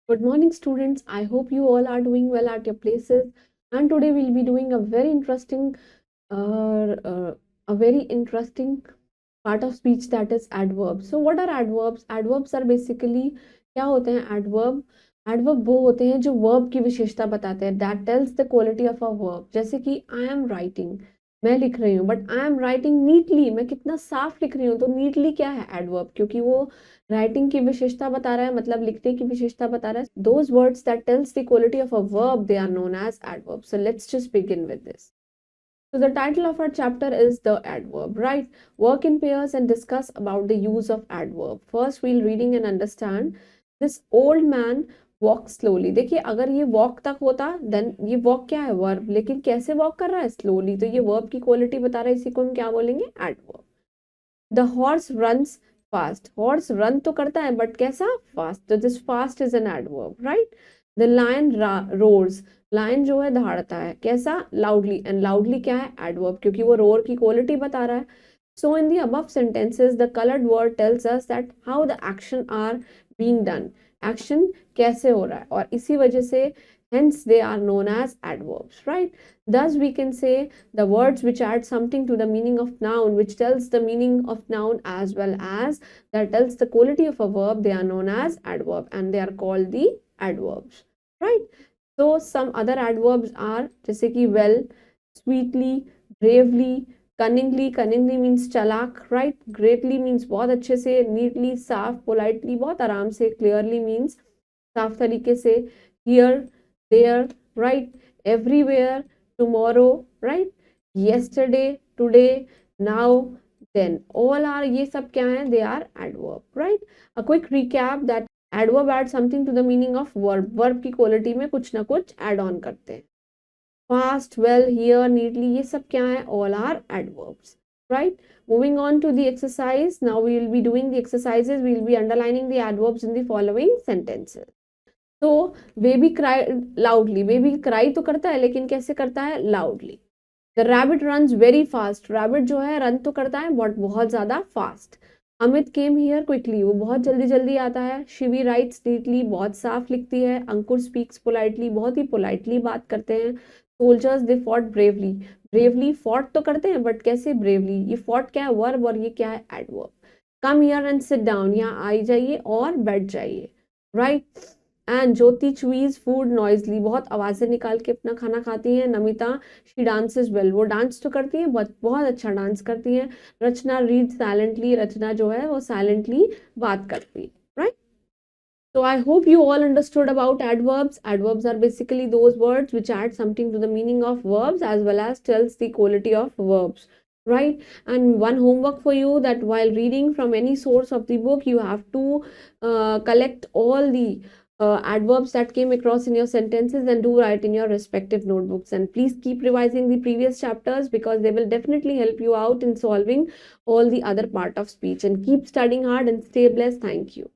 Good morning, students. I hope you all are doing well at your places. And today we'll be doing uh, uh, a very interesting part of speech, that is adverbs. So, what are adverbs? Adverbs are basically क्या होते हैं adverb? Adverb वो होते हैं जो verb की विशेषता बताते हैं. That tells the quality of a verb. जैसे कि I am writing, मैं लिख रही हूँ, but I am writing neatly, मैं कितना साफ लिख रही हूँ. तो नीटली क्या है? एडवर्ब, क्योंकि वो राइटिंग की विशेषता बता रहा है, मतलब लिखने की विशेषता बता रहा है. Those words that tells the quality of a verb, they are known as adverb. So let's just begin with this. So the title of our chapter is the adverb, right? Work in pairs and discuss about the use of adverb. First we'll reading and understand. This old man walk slowly. देखिए, अगर ये walk तक होता then ये walk क्या है? verb. लेकिन कैसे walk कर रहा है? slowly. तो ये verb की quality बता रहा है, इसी को हम क्या बोलेंगे? adverb. The horse runs fast. Horse run तो करता है, but कैसा? fast. तो this fast is an adverb, right? The lion roars. Lion जो है दहाड़ता है, कैसा? लाउडली. एंड लाउडली क्या है? एडवर्ब, क्योंकि वो रोर की क्वालिटी बता रहा है. So in the above sentences the coloured word tells us that how the action are being done. Action कैसे हो रहा है, और इसी वजह से hence they are known as adverbs, right? Thus we can say the words which add something to the meaning of noun, which tells the meaning of noun as well as that tells the quality of a verb, they are known as adverb and they are called the adverbs, right? So some other adverbs are जैसे कि well, sweetly, bravely, cunningly. Cunningly means चालाक, right? Greatly means बहुत अच्छे से, neatly साफ, politely बहुत आराम से, clearly means साफ तरीके से, here, there, right? Everywhere, tomorrow, right? Yesterday, today, now, then. All are ये सब क्या हैं? They are adverb, right? A quick recap that adverb add something to the meaning of verb. Verb की quality में कुछ ना कुछ add on करते हैं. Fast, well, here, neatly, ये सब क्या है? All are adverbs, right? Moving on to the exercise. Now we will be doing the exercises. We will be underlining the adverbs in the following sentences. तो baby cry loudly. Baby cry तो करता है, लेकिन कैसे करता है? Loudly. The rabbit runs very fast. Rabbit जो है run तो करता है, but बहुत ज़्यादा fast. Amit came here quickly. वो बहुत जल्दी जल्दी आता है. Shivi writes neatly. बहुत साफ लिखती है. अंकुर speaks politely. बहुत ही politely बात करते हैं. Soldiers they fought bravely. Bravely fought तो करते हैं, but कैसे bravely? ये fought क्या है? verb, और ये क्या है? adverb. Come here and sit down. यहाँ आई जाइए और बैठ जाइए, right? And Jyoti choose food Noisli. बहुत आवाजें निकाल के अपना खाना खाती हैं. Namita she dances well. वो डांस तो करती है, बहुत अच्छा डांस करती हैं. रचना रीड साइलेंटली. रचना जो है वो साइलेंटली बात करती है, right? So I hope you all understood about adverbs. Adverbs are basically those words which add something to the meaning of verbs as well as tells the quality of verbs, right? And one homework for you, that while reading from any source of the book, you have to collect all the adverbs that came across in your sentences and do write in your respective notebooks. And please keep revising the previous chapters because they will definitely help you out in solving all the other part of speech. And keep studying hard and stay blessed. Thank you.